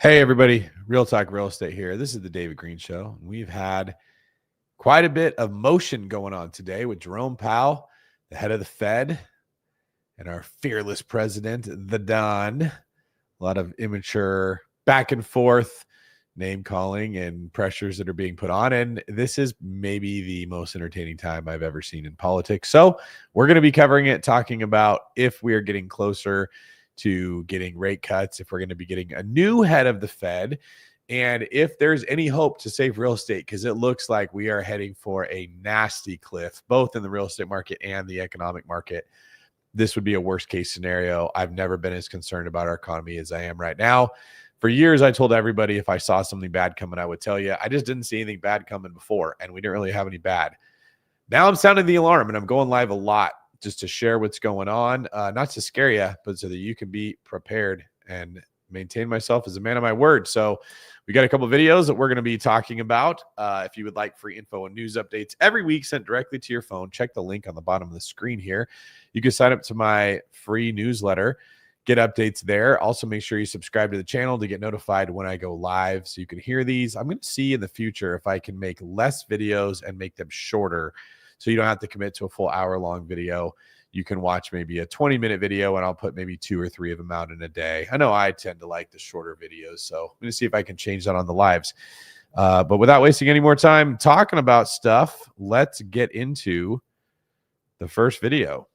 Hey, everybody. Real Talk Real Estate here. This is the David Greene Show. We've had quite a bit of motion going on today with Jerome Powell, the head of the Fed, and our fearless president, the Don. A lot of immature back and forth name calling and pressures that are being put on. And this is maybe the most entertaining time I've ever seen in politics. So we're going to be covering it, talking about if we are getting closer to getting rate cuts, if we're going to be getting a new head of the Fed, and if there's any hope to save real estate, because it looks like we are heading for a nasty cliff, both in the real estate market and the economic market. This would be a worst case scenario. I've never been as concerned about our economy as I am right now. For years, I told everybody if I saw something bad coming, I would tell you. I just didn't see anything bad coming before, and we didn't really have any bad. Now I'm sounding the alarm, and I'm going live a lot just to share what's going on, not to scare you, but so that you can be prepared and maintain myself as a man of my word. So we got a couple of videos that we're going to be talking about. If you would like free info and news updates every week sent directly to your phone, check the link on the bottom of the screen here. You can sign up to my free newsletter, get updates there. Also, make sure you subscribe to the channel to get notified when I go live so you can hear these. I'm going to see in the future if I can make less videos and make them shorter, so you don't have to commit to a full hour-long video. You can watch maybe a 20-minute video, and I'll put maybe 2 or 3 of them out in a day. I know I tend to like the shorter videos, so I'm going to see if I can change that on the lives. But without wasting any more time talking about stuff, let's get into the first video.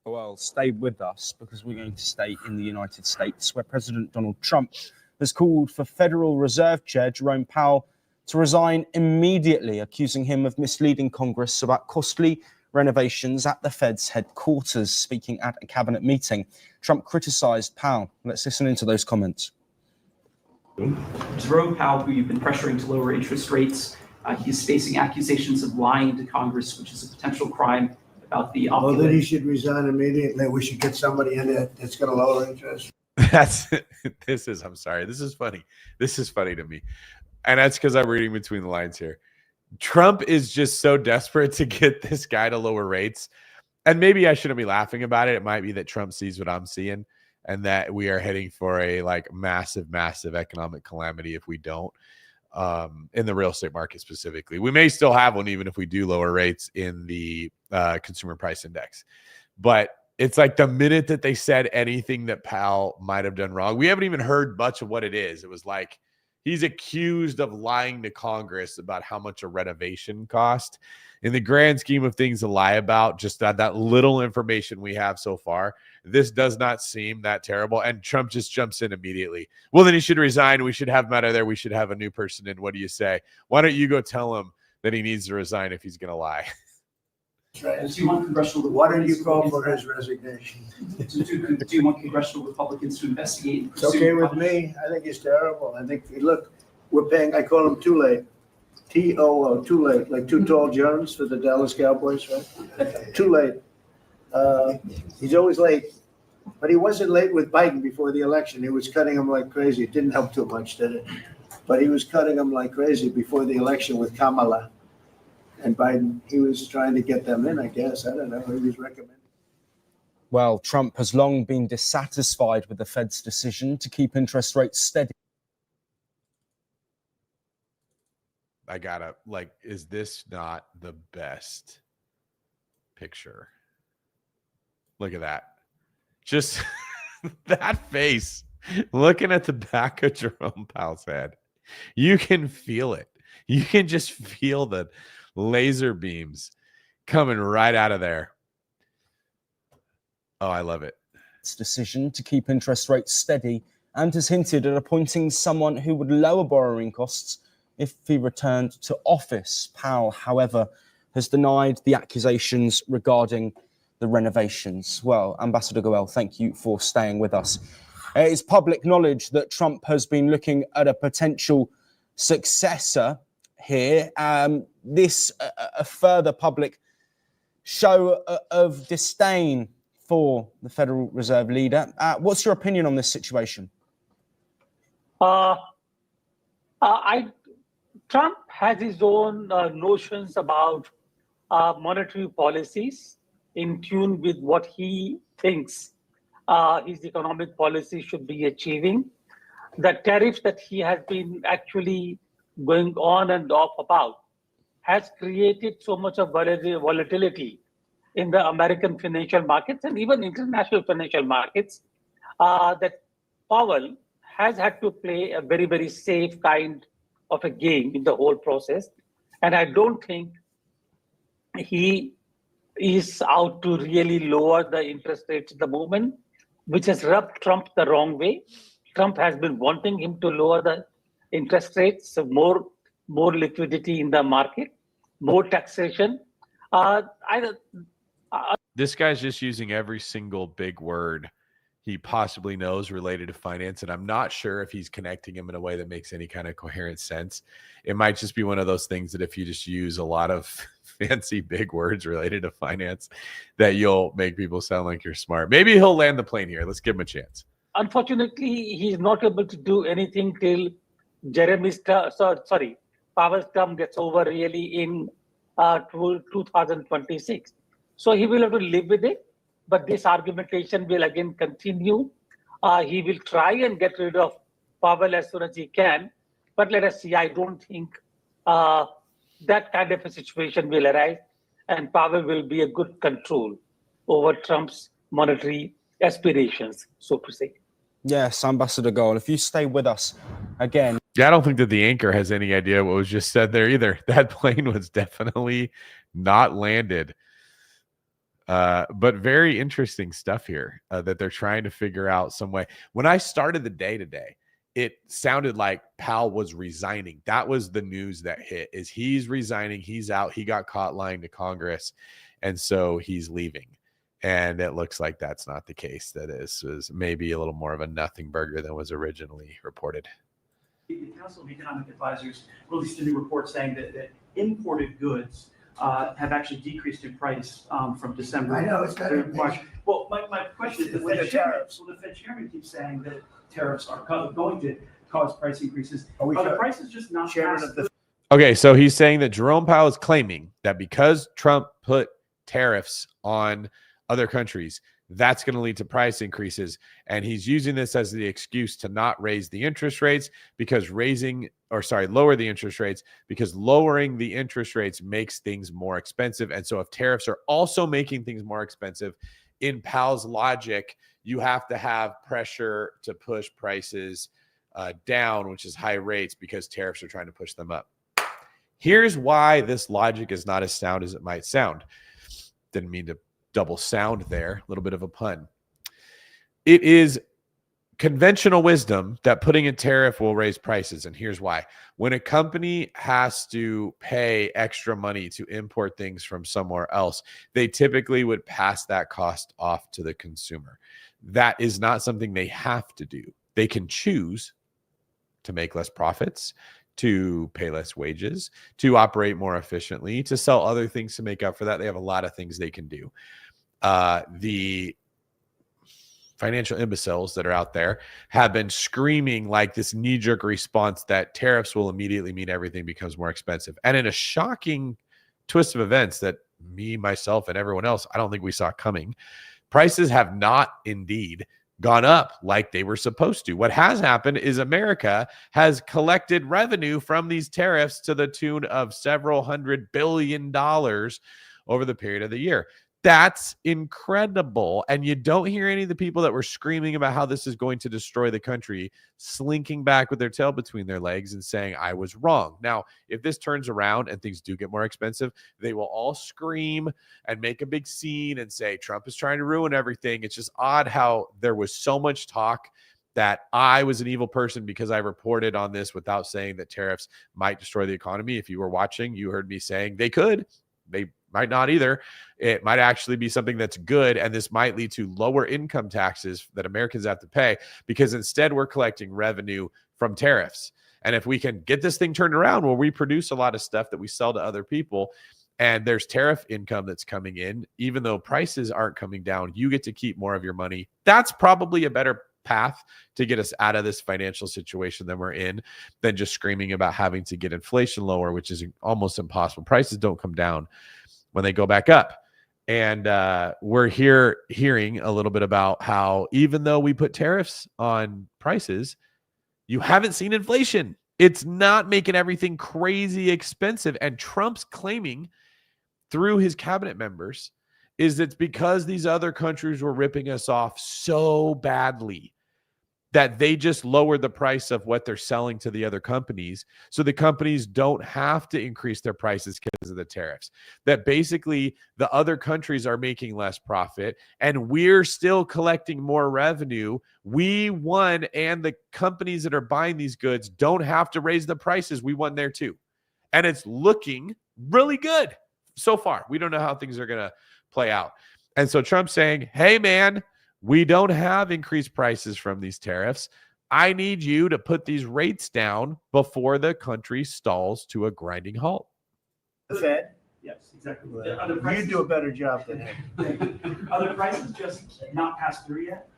Well, stay with us because we're going to stay in the United States, where President Donald Trump has called for Federal Reserve Chair Jerome Powell to resign immediately, accusing him of misleading Congress about costly renovations at the Fed's headquarters. Speaking at a cabinet meeting, Trump criticized Powell. Let's listen into those comments. Jerome Powell, who you've been pressuring to lower interest rates, he's facing accusations of lying to Congress, which is a potential crime about the Well, then he should resign immediately. We should get somebody in there that's going to lower interest. I'm sorry. This is funny. This is funny to me. And that's because I'm reading between the lines here. Trump is just so desperate to get this guy to lower rates. And maybe I shouldn't be laughing about it. It might be that Trump sees what I'm seeing and that we are heading for a massive economic calamity if we don't, in the real estate market specifically. We may still have one even if we do lower rates in the consumer price index. But it's like the minute that they said anything that Powell might have done wrong, we haven't even heard much of what it is. It was like, he's accused of lying to Congress about how much a renovation cost. In the grand scheme of things to lie about, just that little information we have so far, this does not seem that terrible. And Trump just jumps in immediately. Well, then he should resign. We should have him out of there. We should have a new person in. What do you say? Why don't you go tell him that he needs to resign if he's going to lie? Do you want congressional Why don't you call for his resignation? Do you want congressional Republicans to investigate? It's okay with me. I think he's terrible. I think, look, we're paying, I call him too late. T-O-O, too late. Like Too Tall Jones for the Dallas Cowboys, right? Too late. He's always late. But he wasn't late with Biden before the election. He was cutting him like crazy. It didn't help too much, did it? But he was cutting him like crazy before the election with Kamala. And Biden, he was trying to get them in, I guess. I don't know. He was recommending. Well, Trump has long been dissatisfied with the Fed's decision to keep interest rates steady. I gotta, is this not the best picture? Look at that. Just that face looking at the back of Jerome Powell's head. You can feel it. You can just feel the laser beams coming right out of there. Oh, I love it. Its decision to keep interest rates steady, and has hinted at appointing someone who would lower borrowing costs if he returned to office. Powell, however, has denied the accusations regarding the renovations. Well, Ambassador Goel, thank you for staying with us. It's public knowledge that Trump has been looking at a potential successor here. This a further public show of disdain for the Federal Reserve leader. What's your opinion on this situation? Trump has his own notions about monetary policies in tune with what he thinks his economic policy should be achieving. the tariffs that he has been actually going on and off about has created so much of volatility in the American financial markets and even international financial markets that Powell has had to play a very, very safe kind of a game in the whole process. And I don't think he is out to really lower the interest rates at the moment, which has rubbed Trump the wrong way. Trump has been wanting him to lower the interest rates, so more liquidity in the market, more taxation. This guy's just using every single big word he possibly knows related to finance, and I'm not sure if he's connecting them in a way that makes any kind of coherent sense. It might just be one of those things that if you just use a lot of fancy big words related to finance, that you'll make people sound like you're smart. Maybe he'll land the plane here. Let's give him a chance. Unfortunately, he's not able to do anything till Powell's term gets over really in 2026. So he will have to live with it. But this argumentation will again continue. He will try and get rid of Powell as soon as he can. But let us see. I don't think that kind of a situation will arise, and Powell will be a good control over Trump's monetary aspirations, so to say. Yes, Ambassador Goel, if you stay with us again. Yeah, I don't think that the anchor has any idea what was just said there either. That plane was definitely not landed. But very interesting stuff here that they're trying to figure out some way. When I started the day today, it sounded like Powell was resigning. That was the news that hit, is he's resigning. He's out. He got caught lying to Congress, and so he's leaving. And it looks like that's not the case. That is maybe a little more of a nothing burger than was originally reported. The Council of Economic Advisors released a new report saying that imported goods have actually decreased in price from December. I know, it's better. to March. Well, my question is, With the tariffs. The Fed chairman keeps saying that tariffs are going to cause price increases. Are the prices just not passed through? Okay, so he's saying that Jerome Powell is claiming that because Trump put tariffs on other countries, that's going to lead to price increases. And he's using this as the excuse to not raise the interest rates because lower the interest rates because lowering the interest rates makes things more expensive. And so if tariffs are also making things more expensive, in Powell's logic, you have to have pressure to push prices down, which is high rates, because tariffs are trying to push them up. Here's why this logic is not as sound as it might sound. Didn't mean to double sound there, a little bit of a pun. It is conventional wisdom that putting a tariff will raise prices, and here's why. When a company has to pay extra money to import things from somewhere else, they typically would pass that cost off to the consumer. That is not something they have to do. They can choose to make less profits, to pay less wages, to operate more efficiently, to sell other things to make up for that. They have a lot of things they can do. The financial imbeciles that are out there have been screaming like this knee-jerk response that tariffs will immediately mean everything becomes more expensive. And in a shocking twist of events that me, myself, and everyone else, I don't think we saw coming, prices have not indeed gone up like they were supposed to. What has happened is America has collected revenue from these tariffs to the tune of several $100 billion over the period of the year. That's incredible. And you don't hear any of the people that were screaming about how this is going to destroy the country slinking back with their tail between their legs and saying, I was wrong. Now, if this turns around and things do get more expensive, they will all scream and make a big scene and say, Trump is trying to ruin everything. It's just odd how there was so much talk that I was an evil person because I reported on this without saying that tariffs might destroy the economy. If you were watching, you heard me saying they could. They might not either. It might actually be something that's good, and this might lead to lower income taxes that Americans have to pay because instead we're collecting revenue from tariffs. And if we can get this thing turned around where we produce a lot of stuff that we sell to other people and there's tariff income that's coming in, even though prices aren't coming down, you get to keep more of your money. That's probably a better path to get us out of this financial situation that we're in than just screaming about having to get inflation lower, which is almost impossible. Prices don't come down when they go back up. And we're hearing a little bit about how even though we put tariffs on prices, You haven't seen inflation. It's not making everything crazy expensive. And Trump's claiming through his cabinet members is it's because these other countries were ripping us off so badly that they just lowered the price of what they're selling to the other companies. So the companies don't have to increase their prices because of the tariffs. That basically the other countries are making less profit and we're still collecting more revenue. We won, and the companies that are buying these goods don't have to raise the prices. We won there too. And it's looking really good so far. We don't know how things are going to play out. And so Trump's saying, hey, man, we don't have increased prices from these tariffs. I need you to put these rates down before the country stalls to a grinding halt. The Fed, Yes, exactly. well, Are the you prices- do a better job than him. Are the prices just not passed through yet?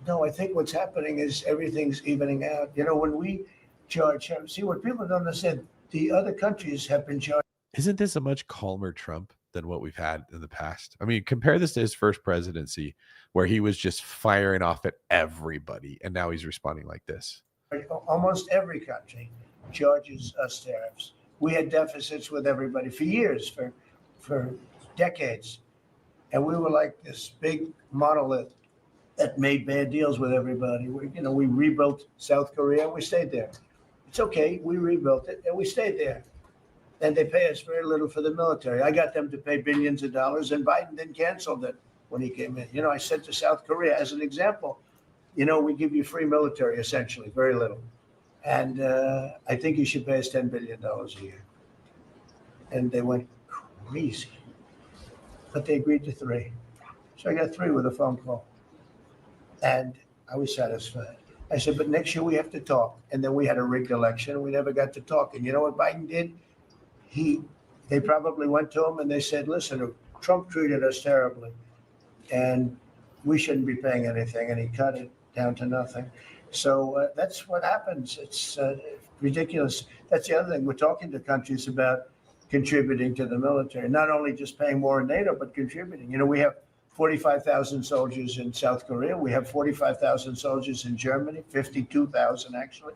No, I think what's happening is everything's evening out. You know, when we charge, see, what people don't understand, the other countries have been charged. Isn't this a much calmer Trump than what we've had in the past? I mean, compare this to his first presidency where he was just firing off at everybody, and now he's responding like this. Almost every country charges us tariffs. We had deficits with everybody for years, for decades. And we were like this big monolith that made bad deals with everybody. We rebuilt South Korea and we stayed there. It's okay, we rebuilt it and we stayed there. And they pay us very little for the military. I got them to pay billions of dollars, and Biden then canceled it when he came in. I said to South Korea, as an example, we give you free military, essentially, very little. And I think you should pay us $10 billion a year. And they went crazy. But they agreed to 3. So I got 3 with a phone call. And I was satisfied. I said, but next year we have to talk. And then we had a rigged election and we never got to talk. And you know what Biden did? They probably went to him and they said, listen, Trump treated us terribly and we shouldn't be paying anything. And he cut it down to nothing. So that's what happens. It's ridiculous. That's the other thing. We're talking to countries about contributing to the military, not only just paying more in NATO, but contributing. We have 45,000 soldiers in South Korea. We have 45,000 soldiers in Germany, 52,000 actually.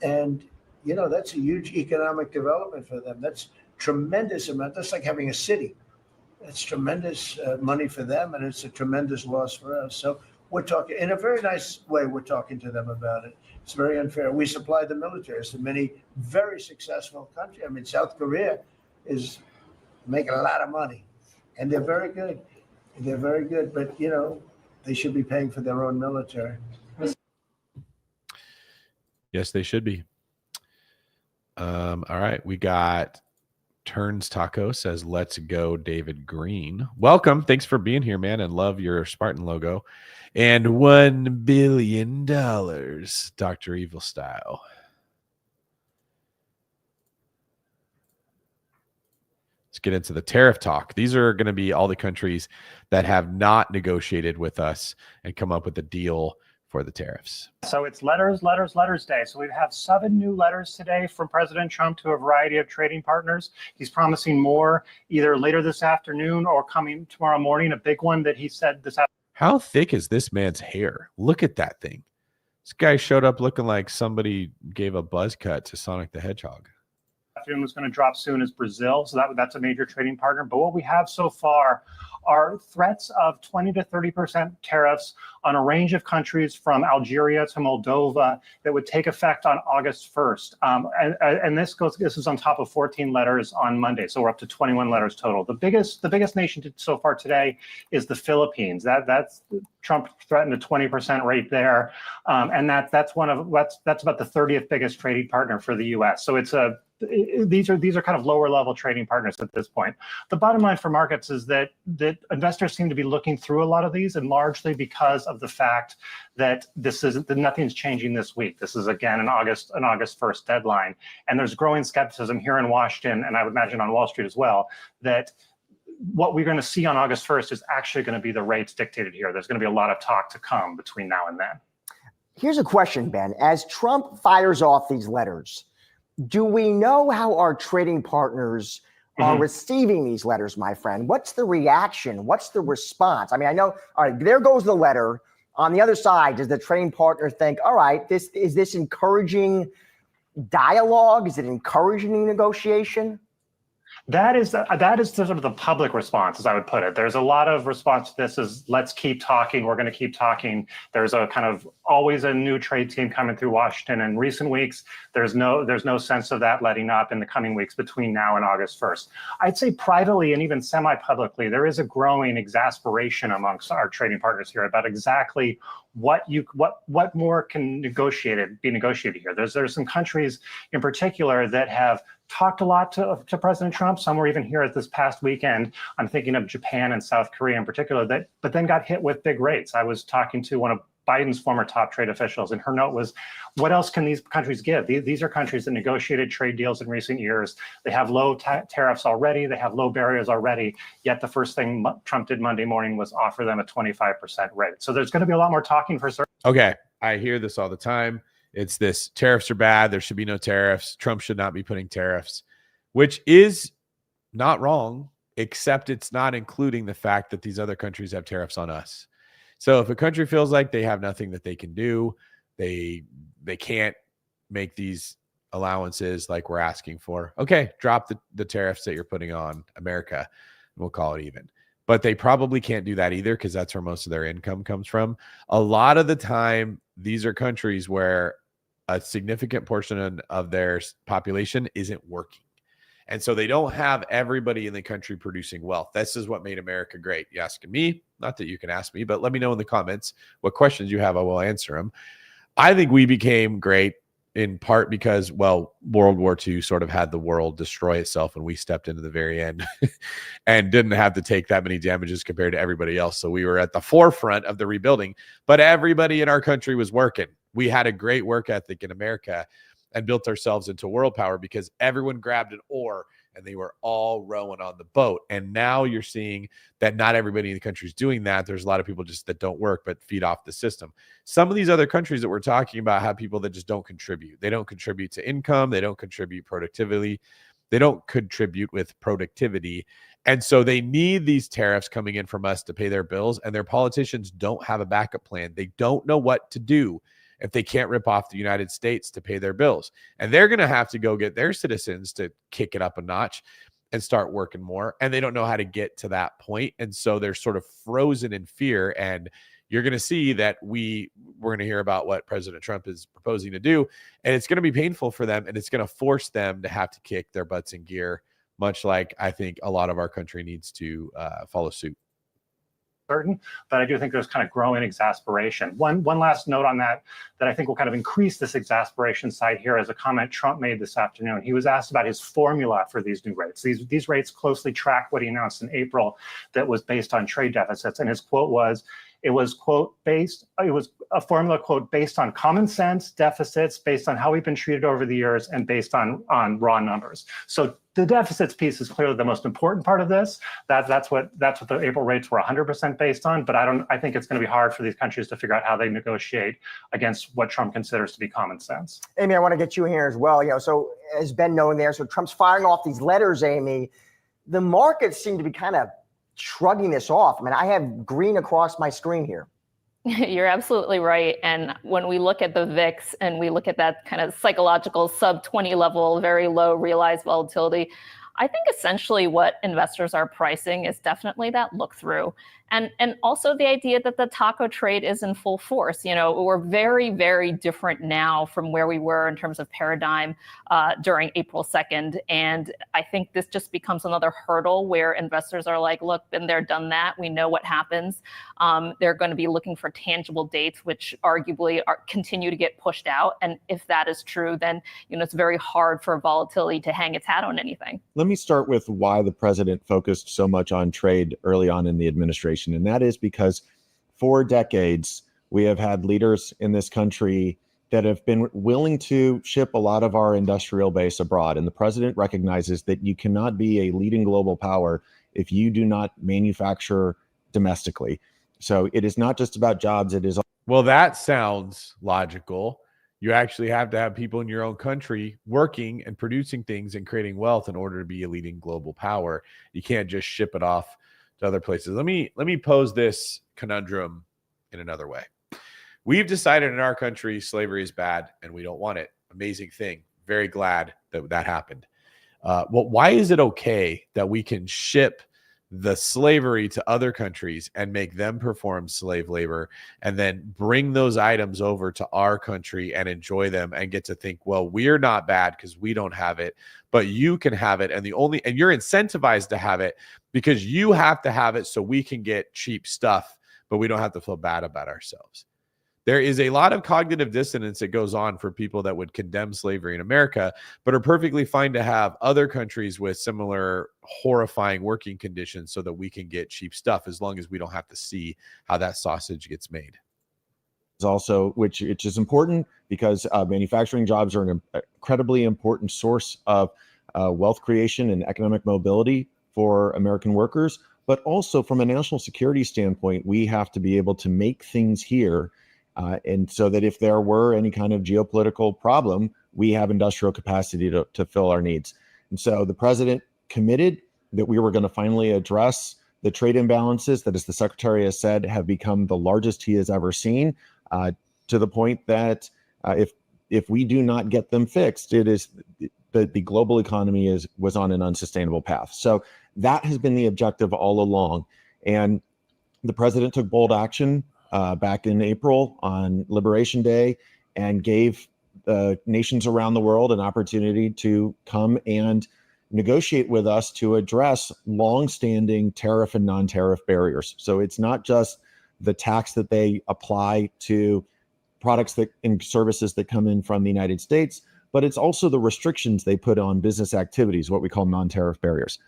And that's a huge economic development for them. That's tremendous amount. That's like having a city. That's tremendous money for them, and it's a tremendous loss for us. So we're talking in a very nice way. We're talking to them about it. It's very unfair. We supply the military to many very successful countries. I mean, South Korea is making a lot of money, and they're very good. They're very good, but they should be paying for their own military. Yes, they should be. All right, we got Turns Taco says, let's go, David Greene. Welcome. Thanks for being here, man, and love your Spartan logo. And $1 billion, Dr. Evil style. Let's get into the tariff talk. These are going to be all the countries that have not negotiated with us and come up with a deal for the tariffs. So it's letters day. So we have 7 new letters today from President Trump to a variety of trading partners. He's promising more either later this afternoon or coming tomorrow morning. A big one that he said this afternoon. How thick is this man's hair? Look at that thing. This guy showed up looking like somebody gave a buzz cut to Sonic the Hedgehog. Afternoon was going to drop soon is Brazil. So that's a major trading partner. But what we have so far are threats of 20 to 30% tariffs on a range of countries from Algeria to Moldova that would take effect on August 1st. And this is on top of 14 letters on Monday. So we're up to 21 letters total. The biggest nation so far today is the Philippines. That's Trump threatened a 20% rate there. And that's about the 30th biggest trading partner for the US. So these are kind of lower level trading partners at this point. The bottom line for markets is that investors seem to be looking through a lot of these, and largely because of the fact that nothing's changing this week. This is again an August 1st deadline, and there's growing skepticism here in Washington, and I would imagine on Wall Street as well, that what we're going to see on August 1st is actually going to be the rates dictated here. There's going to be a lot of talk to come between now and then. Here's a question, Ben. As Trump fires off these letters, do we know how our trading partners are receiving these letters, my friend? What's the reaction? What's the response? I mean, I know, all right, there goes the letter. On the other side, does the trading partner think, all right, is this encouraging dialogue? Is it encouraging negotiation? That is the sort of the public response, as I would put it. There's a lot of response to this is let's keep talking. We're going to keep talking. There's a kind of always a new trade team coming through Washington. In recent weeks, there's no sense of that letting up in the coming weeks between now and August 1st. I'd say privately and even semi-publicly, there is a growing exasperation amongst our trading partners here about exactly what more can be negotiated here. There's some countries in particular that have talked a lot to President Trump. Some were even here at this past weekend. I'm thinking of Japan and South Korea in particular, but then got hit with big rates. I was talking to one of Biden's former top trade officials, and her note was, what else can these countries give? These are countries that negotiated trade deals in recent years. They have low tariffs already. They have low barriers already. Yet the first thing Trump did Monday morning was offer them a 25% rate. So there's going to be a lot more talking for certain. Okay, I hear this all the time. It's this: tariffs are bad. There should be no tariffs. Trump should not be putting tariffs, which is not wrong, except it's not including the fact that these other countries have tariffs on us. So if a country feels like they have nothing that they can do, they can't make these allowances like we're asking for, okay, drop the tariffs that you're putting on America, and we'll call it even. But they probably can't do that either, because that's where most of their income comes from. A lot of the time, these are countries where a significant portion of their population isn't working. And so they don't have everybody in the country producing wealth. This is what made America great. You asking me? Not that you can ask me, but let me know in the comments what questions you have. I will answer them. I think we became great in part because, well, World War II sort of had the world destroy itself, and we stepped into the very end and didn't have to take that many damages compared to everybody else. So we were at the forefront of the rebuilding, but everybody in our country was working. We had a great work ethic in America and built ourselves into world power because everyone grabbed an oar and they were all rowing on the boat. And now you're seeing that not everybody in the country is doing that. There's a lot of people just that don't work but feed off the system. Some of these other countries that we're talking about have people that just don't contribute. They don't contribute to income. They don't contribute productivity. They don't contribute with productivity. And so they need these tariffs coming in from us to pay their bills, and their politicians don't have a backup plan. They don't know what to do if they can't rip off the United States to pay their bills. And they're going to have to go get their citizens to kick it up a notch and start working more. And they don't know how to get to that point. And so they're sort of frozen in fear. And you're going to see that we're going to hear about what President Trump is proposing to do. And it's going to be painful for them. And it's going to force them to have to kick their butts in gear, much like I think a lot of our country needs to follow suit. Certain, but I do think there's kind of growing exasperation. One last note on that I think will kind of increase this exasperation side here is a comment Trump made this afternoon. He was asked about his formula for these new rates. These rates closely track what he announced in April that was based on trade deficits, and his quote was, it was a formula, quote, based on common sense, deficits, based on how we've been treated over the years, and based on raw numbers. So the deficits piece is clearly the most important part of this. That's what the April rates were 100% based on. But I think it's going to be hard for these countries to figure out how they negotiate against what Trump considers to be common sense. Amy, I want to get you in here as well. So as Ben noted there, so Trump's firing off these letters, Amy. The markets seem to be kind of shrugging this off. I mean, I have Greene across my screen here. You're absolutely right. And when we look at the VIX and we look at that kind of psychological sub 20 level, very low realized volatility, I think essentially what investors are pricing is definitely that look through. And also the idea that the taco trade is in full force. We're very, very different now from where we were in terms of paradigm during April 2nd. And I think this just becomes another hurdle where investors are like, look, been there, done that. We know what happens. They're going to be looking for tangible dates, which arguably continue to get pushed out. And if that is true, then it's very hard for volatility to hang its hat on anything. Let me start with why the president focused so much on trade early on in the administration. And that is because for decades, we have had leaders in this country that have been willing to ship a lot of our industrial base abroad. And the president recognizes that you cannot be a leading global power if you do not manufacture domestically. So it is not just about jobs. It is. Well, that sounds logical. You actually have to have people in your own country working and producing things and creating wealth in order to be a leading global power. You can't just ship it off to other places. Let me pose this conundrum in another way. We've decided in our country slavery is bad and we don't want it. Amazing thing. Very glad that that happened. Well, why is it okay that we can ship the slavery to other countries and make them perform slave labor and then bring those items over to our country and enjoy them and get to think, well, we're not bad because we don't have it, but you can have it. And you're incentivized to have it because you have to have it so we can get cheap stuff, but we don't have to feel bad about ourselves. There is a lot of cognitive dissonance that goes on for people that would condemn slavery in America, but are perfectly fine to have other countries with similar horrifying working conditions so that we can get cheap stuff as long as we don't have to see how that sausage gets made. Also, which is important because manufacturing jobs are an incredibly important source of wealth creation and economic mobility for American workers. But also from a national security standpoint, we have to be able to make things here. And so that if there were any kind of geopolitical problem, we have industrial capacity to fill our needs. And so the president committed that we were going to finally address the trade imbalances that, as the secretary has said, have become the largest he has ever seen, to the point that if we do not get them fixed, it is the global economy was on an unsustainable path. So that has been the objective all along. And the president took bold action back in April on Liberation Day and gave nations around the world an opportunity to come and negotiate with us to address longstanding tariff and non-tariff barriers. So it's not just the tax that they apply to products and services that come in from the United States, but it's also the restrictions they put on business activities, what we call non-tariff barriers.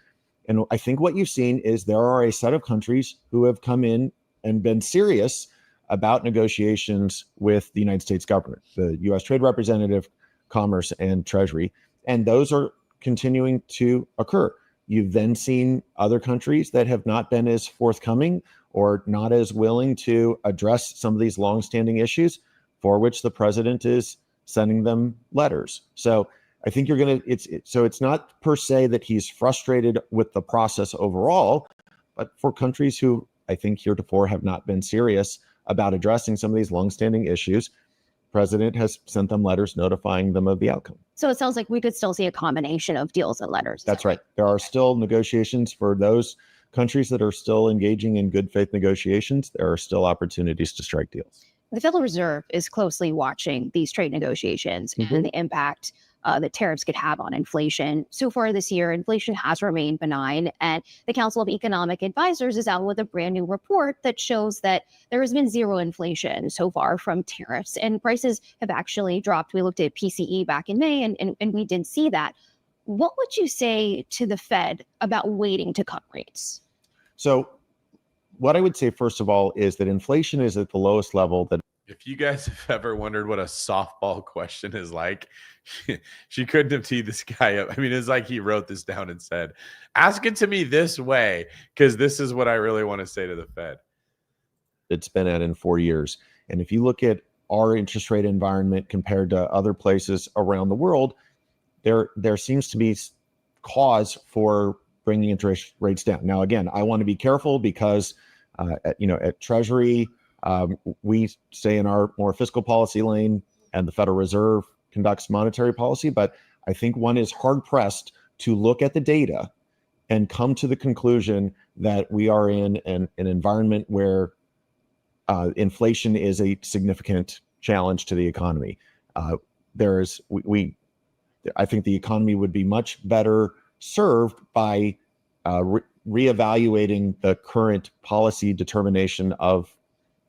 And I think what you've seen is there are a set of countries who have come in and been serious about negotiations with the United States government, the U.S. Trade Representative, Commerce, and Treasury. And those are continuing to occur. You've then seen other countries that have not been as forthcoming or not as willing to address some of these longstanding issues for which the president is sending them letters. So I think it's not per se that he's frustrated with the process overall, but for countries who I think heretofore have not been serious about addressing some of these longstanding issues, president has sent them letters notifying them of the outcome. So it sounds like we could still see a combination of deals and letters. That's right. There are still negotiations for those countries that are still engaging in good faith negotiations. There are still opportunities to strike deals. The Federal Reserve is closely watching these trade negotiations and the impact that tariffs could have on inflation. So far this year, inflation has remained benign, and the Council of Economic Advisors is out with a brand new report that shows that there has been zero inflation so far from tariffs, and prices have actually dropped. We looked at PCE back in May, and we didn't see that. What would you say to the Fed about waiting to cut rates? So what I would say, first of all, is that inflation is at the lowest level that. If you guys have ever wondered what a softball question is like, she couldn't have teed this guy up. I mean, it's like he wrote this down and said, ask it to me this way, because this is what I really want to say to the Fed. It's been at in 4 years. And if you look at our interest rate environment compared to other places around the world, there seems to be cause for bringing interest rates down. Now, again, I want to be careful because, at Treasury, we stay in our more fiscal policy lane, and the Federal Reserve conducts monetary policy. But I think one is hard pressed to look at the data and come to the conclusion that we are in an environment where inflation is a significant challenge to the economy. I think the economy would be much better served by reevaluating the current policy determination of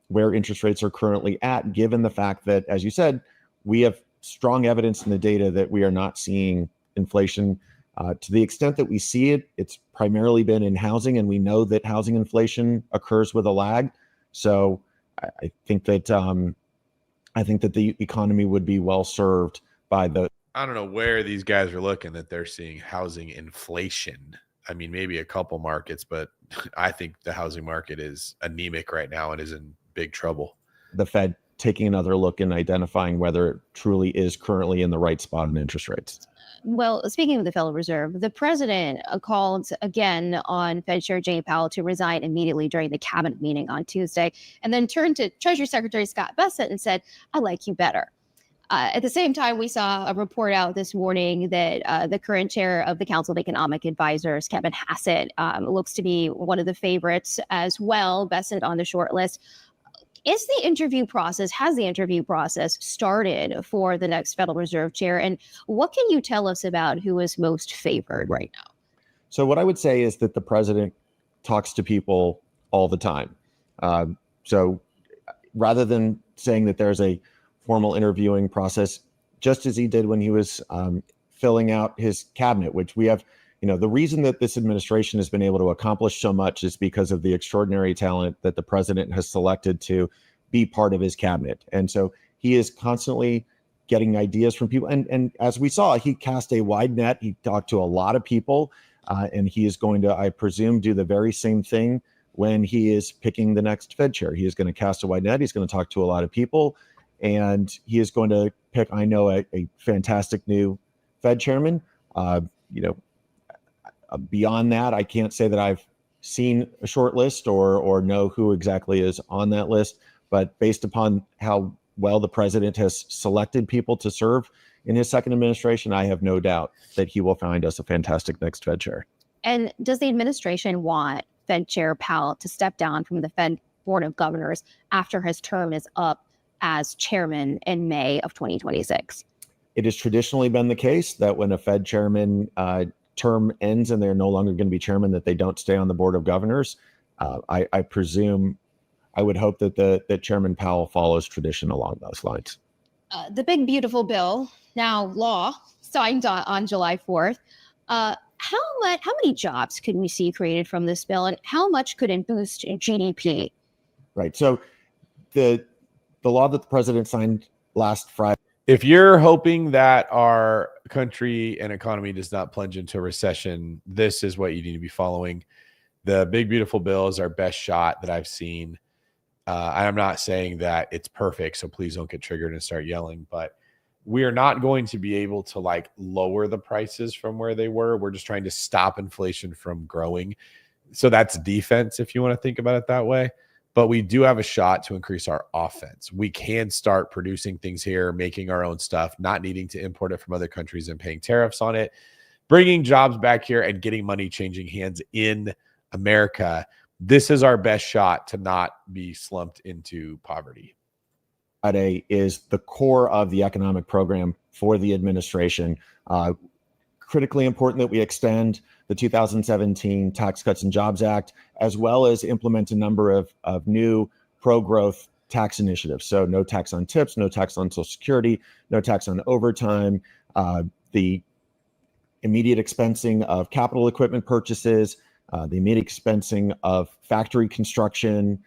where interest rates are currently at, given the fact that, as you said, we have strong evidence in the data that we are not seeing inflation. To the extent that we see it, it's primarily been in housing, and we know that housing inflation occurs with a lag. So I think that the economy would be well served by the. I don't know where these guys are looking that they're seeing housing inflation. I mean, maybe a couple markets, but I think the housing market is anemic right now and is in big trouble. The Fed taking another look and identifying whether it truly is currently in the right spot on interest rates. Well, speaking of the Federal Reserve, the president called again on Fed Chair Jay Powell to resign immediately during the cabinet meeting on Tuesday, and then turned to Treasury Secretary Scott Bessent and said, "I like you better." At the same time, we saw a report out this morning that the current chair of the Council of Economic Advisors, Kevin Hassett, looks to be one of the favorites as well, Bessent on the short list. Has the interview process started for the next Federal Reserve chair? And what can you tell us about who is most favored right now? So what I would say is that the president talks to people all the time. So rather than saying that there's a formal interviewing process, just as he did when he was filling out his cabinet, which we have, the reason that this administration has been able to accomplish so much is because of the extraordinary talent that the president has selected to be part of his cabinet. And so he is constantly getting ideas from people. And as we saw, he cast a wide net. He talked to a lot of people, and he is going to, I presume, do the very same thing when he is picking the next Fed chair. He is going to cast a wide net. He's going to talk to a lot of people, and he is going to pick, I know, a fantastic new Fed chairman. Beyond that, I can't say that I've seen a short list or know who exactly is on that list, but based upon how well the president has selected people to serve in his second administration, I have no doubt that he will find us a fantastic next Fed chair. And does the administration want Fed Chair Powell to step down from the Fed Board of Governors after his term is up as chairman in May of 2026? It has traditionally been the case that when a Fed chairman term ends and they're no longer going to be chairman, that they don't stay on the Board of Governors. I presume, I would hope that Chairman Powell follows tradition along those lines. The big, beautiful bill, now law, signed on July 4th. How many jobs could we see created from this bill, and how much could it boost GDP? Right. So the law that the president signed last Friday. If you're hoping that our country and economy does not plunge into a recession, this is what you need to be following. The big, beautiful bill is our best shot that I've seen. I'm not saying that it's perfect, so please don't get triggered and start yelling, but we are not going to be able to lower the prices from where they were. We're just trying to stop inflation from growing. So that's defense, if you want to think about it that way. But we do have a shot to increase our offense. We can start producing things here, making our own stuff, not needing to import it from other countries and paying tariffs on it, bringing jobs back here and getting money changing hands in America. This is our best shot to not be slumped into poverty. Friday is the core of the economic program for the administration. Critically important that we extend the 2017 Tax Cuts and Jobs Act, as well as implement a number of new pro-growth tax initiatives. So no tax on tips, no tax on Social Security, no tax on overtime, the immediate expensing of capital equipment purchases, the immediate expensing of factory construction,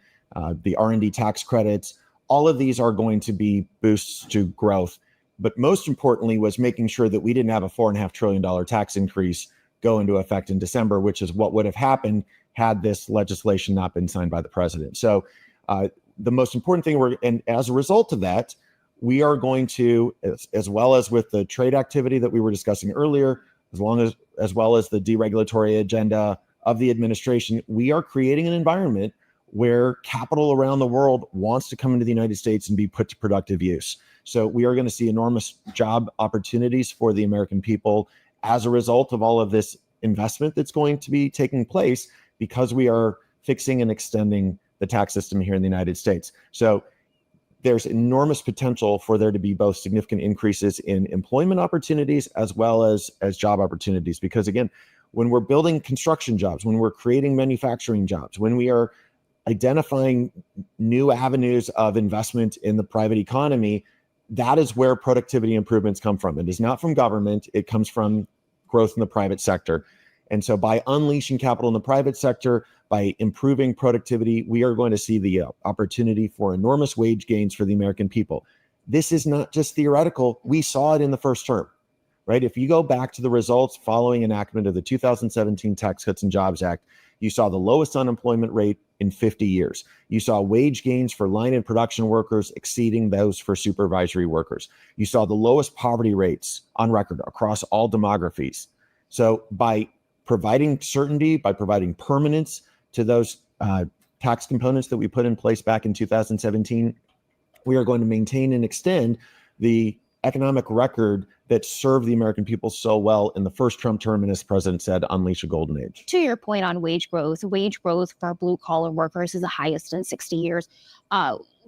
the R&D tax credits. All of these are going to be boosts to growth. But most importantly was making sure that we didn't have a $4.5 trillion tax increase go into effect in December, which is what would have happened had this legislation not been signed by the president. So the most important thing, and as a result of that, we are going to, as well as with the trade activity that we were discussing earlier, as well as the deregulatory agenda of the administration, we are creating an environment where capital around the world wants to come into the United States and be put to productive use. So we are going to see enormous job opportunities for the American people as a result of all of this investment that's going to be taking place, because we are fixing and extending the tax system here in the United States. So there's enormous potential for there to be both significant increases in employment opportunities as well as job opportunities. Because again, when we're building construction jobs, when we're creating manufacturing jobs, when we are identifying new avenues of investment in the private economy, that is where productivity improvements come from. It is not from government. It comes from growth in the private sector. And so by unleashing capital in the private sector, by improving productivity, we are going to see the opportunity for enormous wage gains for the American people. This is not just theoretical. We saw it in the first term, right? If you go back to the results following enactment of the 2017 Tax Cuts and Jobs Act, You saw the lowest unemployment rate in 50 years. You saw wage gains for line and production workers exceeding those for supervisory workers. You saw the lowest poverty rates on record across all demographies. So by providing certainty, by providing permanence to those tax components that we put in place back in 2017, we are going to maintain and extend the economic record that served the American people so well in the first Trump term, and as the president said, unleash a golden age. To your point on wage growth for blue collar workers is the highest in 60 years.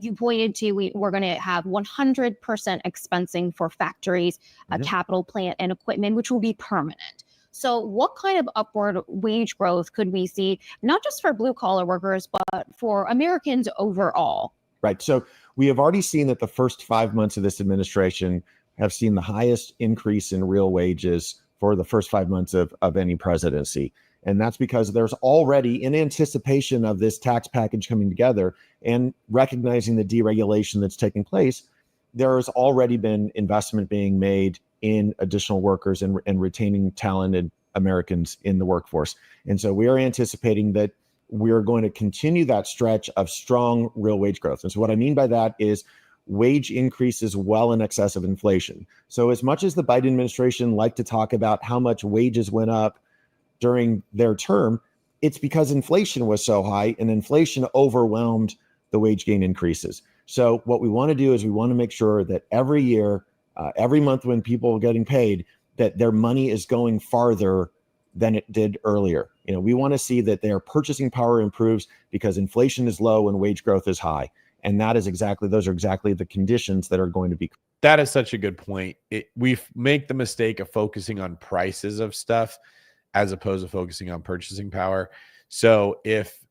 You pointed to we're going to have 100% expensing for factories, capital plant and equipment, which will be permanent. So what kind of upward wage growth could we see, not just for blue collar workers, but for Americans overall? Right. So we have already seen that the first 5 months of this administration have seen the highest increase in real wages for the first 5 months of any presidency. And that's because there's already, in anticipation of this tax package coming together and recognizing the deregulation that's taking place, there has already been investment being made in additional workers and retaining talented Americans in the workforce. And so we are anticipating that we're going to continue that stretch of strong real wage growth. And so what I mean by that is wage increases well in excess of inflation. So as much as the Biden administration liked to talk about how much wages went up during their term, it's because inflation was so high and inflation overwhelmed the wage gain increases. So what we want to do is we want to make sure that every year, every month when people are getting paid, that their money is going farther than it did earlier. You know, we want to see that their purchasing power improves because inflation is low and wage growth is high. And those are exactly the conditions that are going to be. That is such a good point. We make the mistake of focusing on prices of stuff as opposed to focusing on purchasing power. So if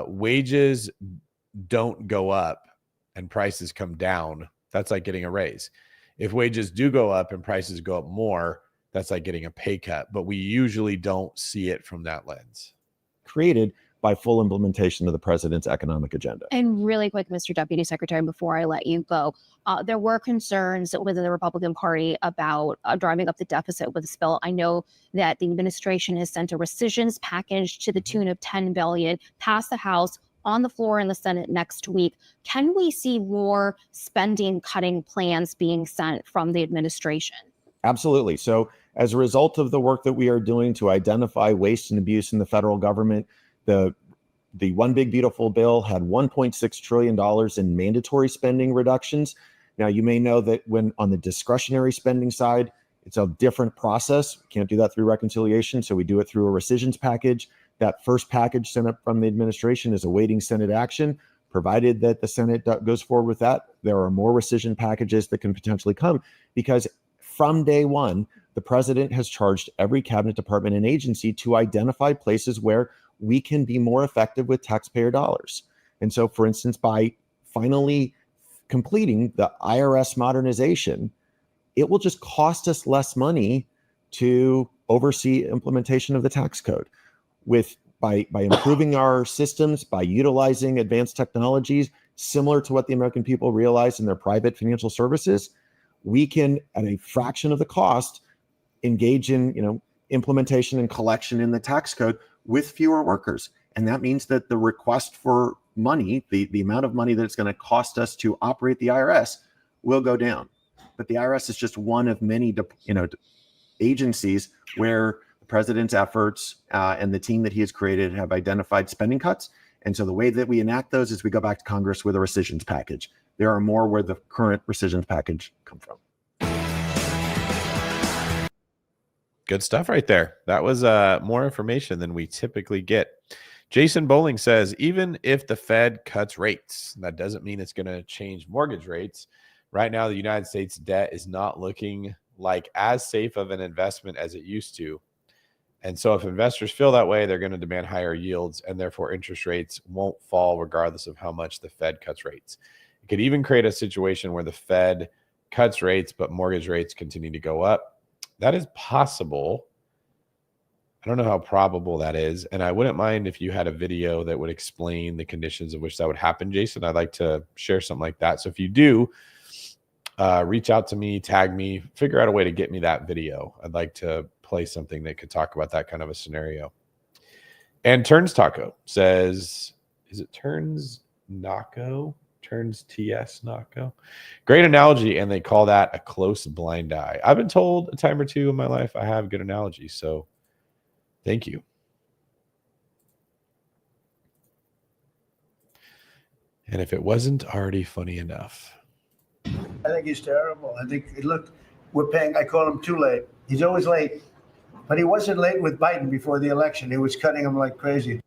wages don't go up and prices come down, that's like getting a raise. If wages do go up and prices go up more, that's like getting a pay cut. But we usually don't see it from that lens. Created by full implementation of the president's economic agenda. And really quick, Mr. Deputy Secretary, before I let you go, there were concerns within the Republican Party about driving up the deficit with this bill. I know that the administration has sent a rescissions package to the tune of $10 billion past the House, on the floor in the Senate next week. Can we see more spending cutting plans being sent from the administration? Absolutely. So as a result of the work that we are doing to identify waste and abuse in the federal government, the One Big Beautiful Bill had $1.6 trillion in mandatory spending reductions. Now, you may know that when on the discretionary spending side, it's a different process. We can't do that through reconciliation, so we do it through a rescissions package. That first package sent up from the administration is awaiting Senate action. Provided that the Senate goes forward with that, there are more rescission packages that can potentially come, because from day one, the president has charged every cabinet department and agency to identify places where we can be more effective with taxpayer dollars. And so, for instance, by finally completing the IRS modernization, it will just cost us less money to oversee implementation of the tax code. By improving our systems, by utilizing advanced technologies similar to what the American people realize in their private financial services, we can, at a fraction of the cost, engage in implementation and collection in the tax code with fewer workers. And that means that the request for money, the amount of money that it's going to cost us to operate the IRS, will go down. But the IRS is just one of many agencies where the president's efforts and the team that he has created have identified spending cuts. And so the way that we enact those is we go back to Congress with a rescissions package. There are more where the current rescissions package come from. Good stuff right there. That was more information than we typically get. Jason Bowling says, even if the Fed cuts rates, that doesn't mean it's going to change mortgage rates. Right now, the United States debt is not looking like as safe of an investment as it used to. And so if investors feel that way, they're going to demand higher yields, and therefore interest rates won't fall regardless of how much the Fed cuts rates. It could even create a situation where the Fed cuts rates, but mortgage rates continue to go up. That is possible. I don't know how probable that is. And I wouldn't mind if you had a video that would explain the conditions of which that would happen, Jason. I'd like to share something like that. So if you do, reach out to me, tag me, figure out a way to get me that video. I'd like to play something that could talk about that kind of a scenario. And Turns Taco says, is it Turns Naco? Turns TS Naco? Great analogy, and they call that a close blind eye. I've been told a time or two in my life I have good analogies, so thank you. And if it wasn't already funny enough. I think he's terrible. I think, look, we're paying, I call him too late. He's always late. But he wasn't late with Biden before the election. He was cutting him like crazy.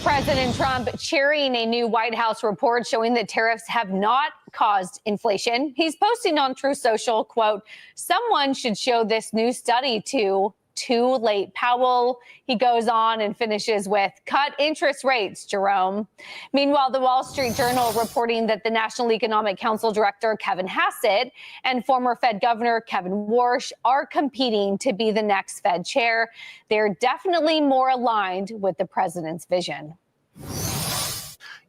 President Trump cheering a new White House report showing that tariffs have not caused inflation. He's posting on Truth Social, quote, someone should show this new study to too late. Powell, he goes on and finishes with cut interest rates, Jerome. Meanwhile, the Wall Street Journal reporting that the National Economic Council Director, Kevin Hassett, and former Fed Governor Kevin Warsh are competing to be the next Fed chair. They're definitely more aligned with the president's vision.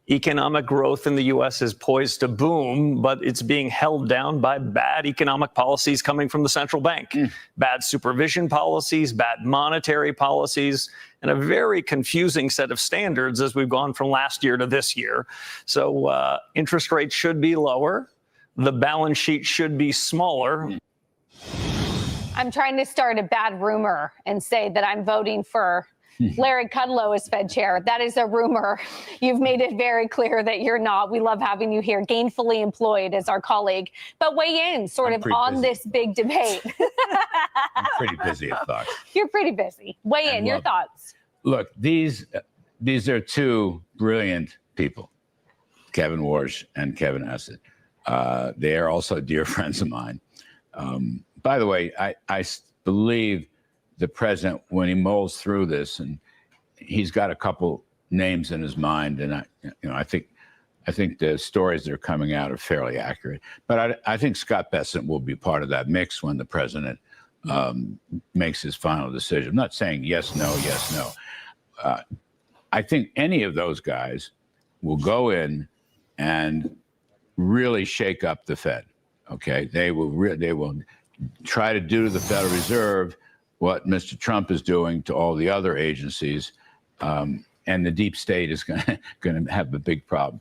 Economic growth in the U.S. is poised to boom, but it's being held down by bad economic policies coming from the central bank. Bad supervision policies, bad monetary policies, and a very confusing set of standards as we've gone from last year to this year. So interest rates should be lower. The balance sheet should be smaller. I'm trying to start a bad rumor and say that I'm voting for Larry Kudlow is Fed chair. That is a rumor. You've made it very clear that you're not. We love having you here, gainfully employed as our colleague. But weigh in sort of on this big debate. I'm pretty busy at thoughts. You're pretty busy. Weigh in, your thoughts. Look, these are two brilliant people, Kevin Warsh and Kevin Hassett. They are also dear friends of mine. By the way, I believe the president, when he mulls through this, and he's got a couple names in his mind, and I think the stories that are coming out are fairly accurate. But I think Scott Bessent will be part of that mix when the president makes his final decision. I'm not saying yes, no. I think any of those guys will go in and really shake up the Fed. Okay, they will try to do to the Federal Reserve what Mr. Trump is doing to all the other agencies, and the deep state is going to have a big problem.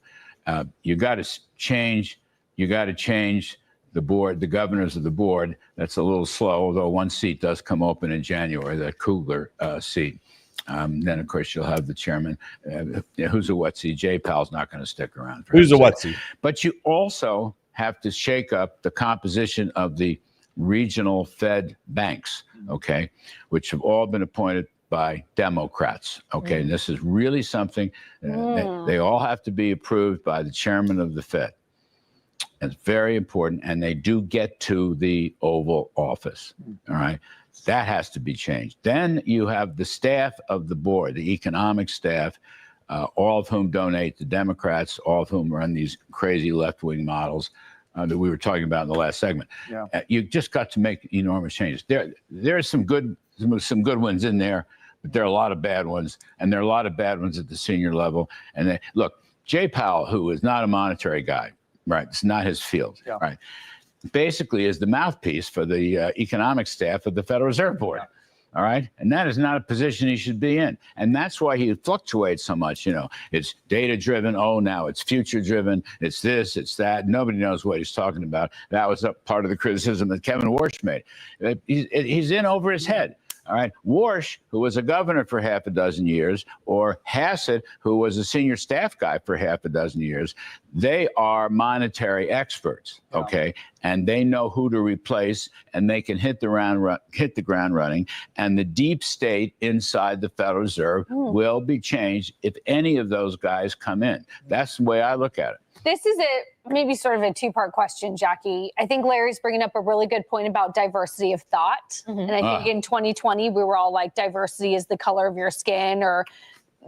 You got to change. You got to change the board, the governors of the board. That's a little slow, although one seat does come open in January, that Kugler seat. Then, of course, you'll have the chairman. Who's a whatsy? Jay Powell's not going to stick around. Who's a whatsy? But you also have to shake up the composition of the regional Fed banks, okay, which have all been appointed by Democrats, okay? And this is really something, they all have to be approved by the chairman of the Fed. It's very important, and they do get to the Oval Office, all right? That has to be changed. Then you have the staff of the board, the economic staff, all of whom donate to Democrats, all of whom run these crazy left-wing models that we were talking about in the last segment. Yeah. You just got to make enormous changes. There are some good ones in there, but there are a lot of bad ones, and there are a lot of bad ones at the senior level. And look, Jay Powell, who is not a monetary guy, right? It's not his field, right? Basically is the mouthpiece for the economic staff of the Federal Reserve Board. All right. And that is not a position he should be in. And that's why he fluctuates so much. You know, it's data driven. Oh, now it's future driven. It's this, it's that. Nobody knows what he's talking about. That was a part of the criticism that Kevin Warsh made. He's in over his head. All right. Warsh, who was a governor for half a dozen years, or Hassett, who was a senior staff guy for half a dozen years, they are monetary experts. Okay. And they know who to replace, and they can hit the ground running. And the deep state inside the Federal Reserve will be changed if any of those guys come in. That's the way I look at it. This is maybe sort of a two-part question, Jackie. I think Larry's bringing up a really good point about diversity of thought. And I think in 2020, we were all like, diversity is the color of your skin or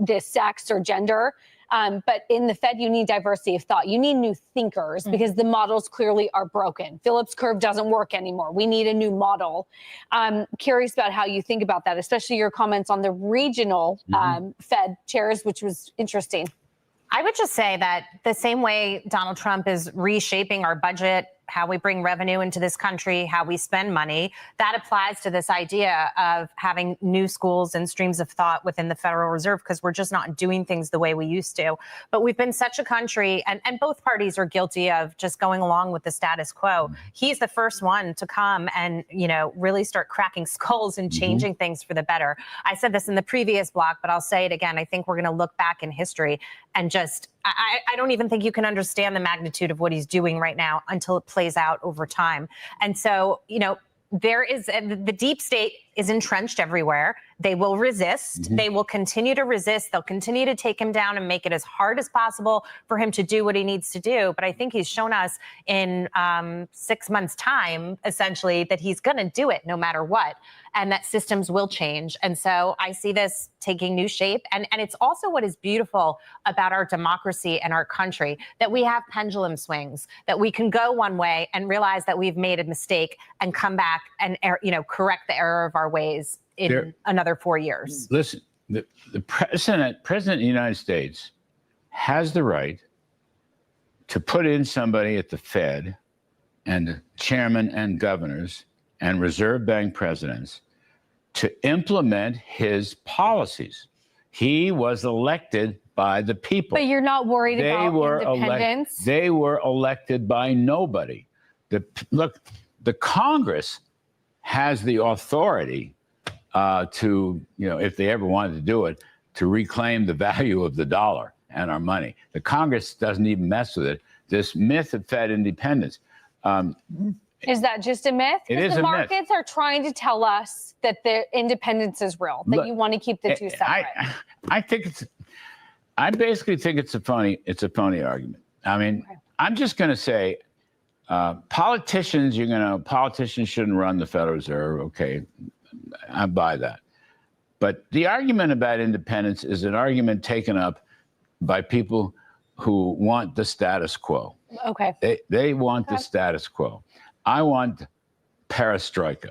the sex or gender. But in the Fed, you need diversity of thought. You need new thinkers because the models clearly are broken. Phillips curve doesn't work anymore. We need a new model. I'm curious about how you think about that, especially your comments on the regional Fed chairs, which was interesting. I would just say that the same way Donald Trump is reshaping our budget how we bring revenue into this country, how we spend money. That applies to this idea of having new schools and streams of thought within the Federal Reserve, because we're just not doing things the way we used to. But we've been such a country, and both parties are guilty of just going along with the status quo. He's the first one to come and, really start cracking skulls and changing things for the better. I said this in the previous block, but I'll say it again. I think we're going to look back in history and just, I don't even think you can understand the magnitude of what he's doing right now until it plays out over time. And so, there is the deep state is entrenched everywhere. They will resist. They will continue to resist. They'll continue to take him down and make it as hard as possible for him to do what he needs to do. But I think he's shown us in 6 months' time, essentially, that he's going to do it no matter what, and that systems will change. And so I see this taking new shape. And it's also what is beautiful about our democracy and our country, that we have pendulum swings, that we can go one way and realize that we've made a mistake and come back and, correct the error of our ways in another 4 years. Listen, the president of the United States has the right to put in somebody at the Fed and chairman and governors and Reserve Bank presidents to implement his policies. He was elected by the people. But you're not worried about independence? They were elected by nobody. The Congress has the authority to, if they ever wanted to do it, to reclaim the value of the dollar and our money. The Congress doesn't even mess with it. This myth of Fed independence. Is that just a myth? It is the a markets myth. are trying to tell us that the independence is real, that you want to keep the two separate. I basically think it's a phony argument. I mean, I'm just going to say, politicians shouldn't run the Federal Reserve. Okay, I buy that. But the argument about independence is an argument taken up by people who want the status quo. Okay. They want the status quo. I want perestroika.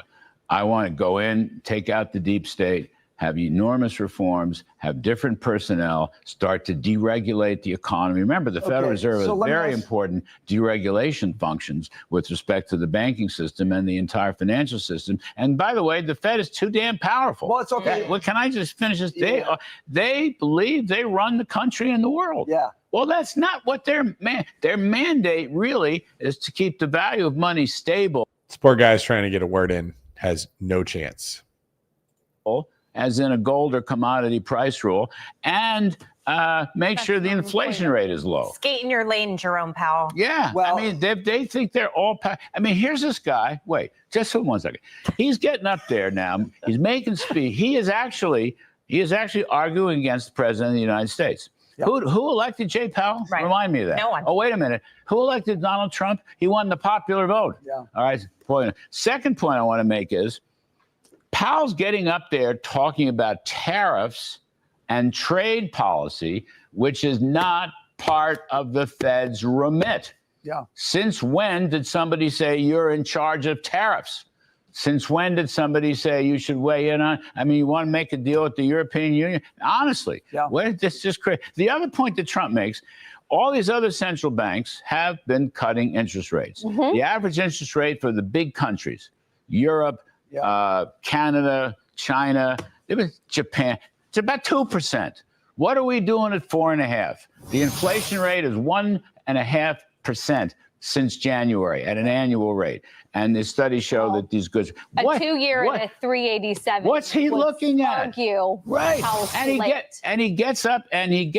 I want to go in, take out the deep state, have enormous reforms, have different personnel, start to deregulate the economy. Remember, the Federal Reserve has very important deregulation functions with respect to the banking system and the entire financial system. And by the way, the Fed is too damn powerful. Well, it's okay. Well, can I just finish this? They believe they run the country and the world. Yeah. Well, that's not what their mandate really is, to keep the value of money stable. This poor guy's trying to get a word in, has no chance. As in a gold or commodity price rule, and make sure the inflation rate is low. Skate in your lane, Jerome Powell. Yeah, well, I mean, they think they're all. I mean, here's this guy. Wait, just for 1 second. He's getting up there now. He's making speech. He is actually arguing against the president of the United States. Yep. Who elected Jay Powell? Right. Remind me of that. No one. Oh, wait a minute. Who elected Donald Trump? He won the popular vote. Yeah. All right. Second point I want to make is Powell's getting up there talking about tariffs and trade policy, which is not part of the Fed's remit. Yeah. Since when did somebody say you're in charge of tariffs? Since when did somebody say you should weigh in on? I mean, you want to make a deal with the European Union? Honestly, where is this just crazy? The other point that Trump makes, all these other central banks have been cutting interest rates. The average interest rate for the big countries, Europe, Canada, China, even Japan, it's about 2%. What are we doing at 4.5%? The inflation rate is 1.5% since January at an annual rate. And the studies show that these goods. A 2-year at a 387. What's he looking at? Right. And he gets up and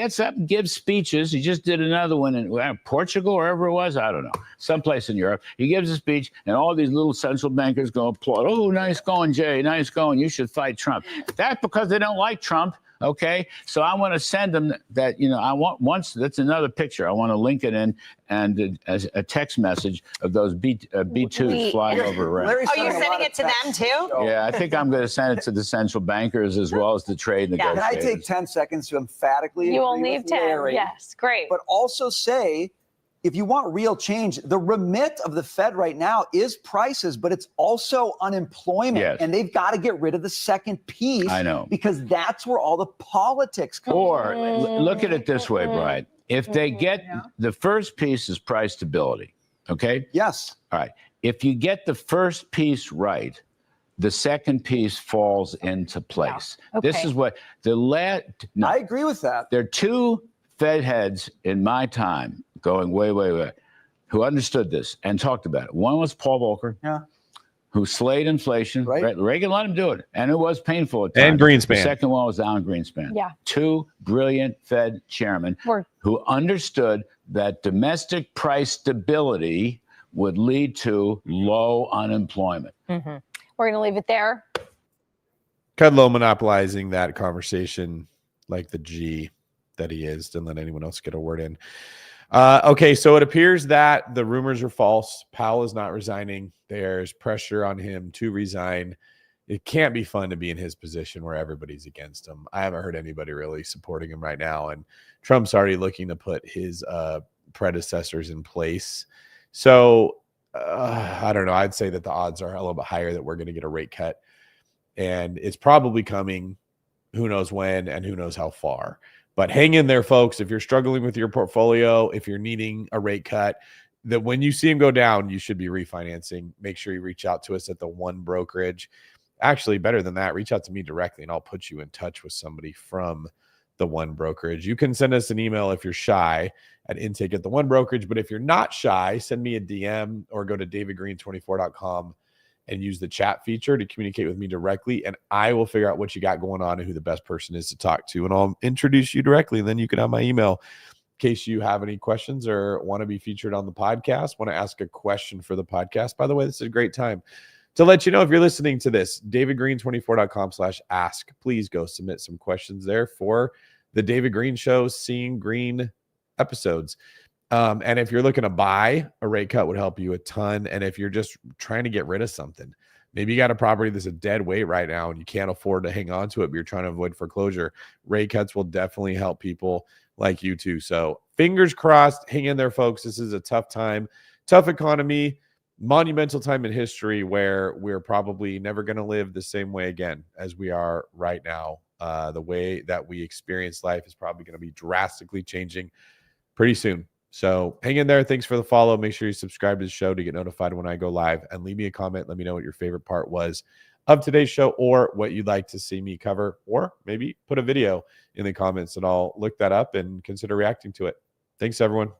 gives speeches. He just did another one in Portugal, wherever it was. I don't know. Someplace in Europe. He gives a speech, and all these little central bankers go applaud. Oh, nice going, Jay. Nice going. You should fight Trump. That's because they don't like Trump. Okay, so I want to send them that, I want that's another picture. I want to link it in and as a text message of those B2s flying over around. Oh, you're sending it to them too? Yeah, I think I'm going to send it to the central bankers as well as the trade negotiators. Can I take 10 seconds to emphatically You only have 10. Larry, yes, great. But also say, if you want real change, the remit of the Fed right now is prices, but it's also unemployment. Yes. And they've got to get rid of the second piece. I know. Because that's where all the politics come Or from. look at it this way, Brian. If they get the first piece is price stability. Okay? Yes. All right. If you get the first piece right, the second piece falls into place. Yeah. This Okay. is what I agree with that. There are two Fed heads in my time going way, way, way, who understood this and talked about it. One was Paul Volcker, Yeah. who slayed inflation. Right. Reagan let him do it, and it was painful at times. And Greenspan. The second one was Alan Greenspan. Yeah. Two brilliant Fed chairmen who understood that domestic price stability would lead to low unemployment. Mm-hmm. We're going to leave it there. Kudlow monopolizing that conversation like the G that he is. Didn't let anyone else get a word in. Okay, so it appears that the rumors are false. Powell is not resigning. There's pressure on him to resign. It can't be fun to be in his position where everybody's against him. I haven't heard anybody really supporting him right now. And Trump's already looking to put his predecessors in place. So I don't know. I'd say that the odds are a little bit higher that we're going to get a rate cut. And it's probably coming, who knows when and who knows how far. But hang in there, folks. If you're struggling with your portfolio, if you're needing a rate cut, that when you see them go down, you should be refinancing. Make sure you reach out to us at TheOneBrokerage. Actually, better than that, reach out to me directly and I'll put you in touch with somebody from TheOneBrokerage. You can send us an email if you're shy at intake@TheOneBrokerage. But if you're not shy, send me a DM or go to davidgreene24.com and use the chat feature to communicate with me directly. And I will figure out what you got going on and who the best person is to talk to. And I'll introduce you directly. And then you can have my email in case you have any questions or want to be featured on the podcast, want to ask a question for the podcast. By the way, this is a great time to let you know if you're listening to this, davidgreene24.com/ask. Please go submit some questions there for the David Greene Show, Seeing Green episodes. And if you're looking to buy, a rate cut would help you a ton. And if you're just trying to get rid of something, maybe you got a property that's a dead weight right now and you can't afford to hang on to it, but you're trying to avoid foreclosure, rate cuts will definitely help people like you too. So fingers crossed, hang in there, folks. This is a tough time, tough economy, monumental time in history where we're probably never going to live the same way again as we are right now. The way that we experience life is probably going to be drastically changing pretty soon. So hang in there. Thanks for the follow. Make sure you subscribe to the show to get notified when I go live, and leave me a comment. Let me know what your favorite part was of today's show or what you'd like to see me cover, or maybe put a video in the comments and I'll look that up and consider reacting to it. Thanks, everyone.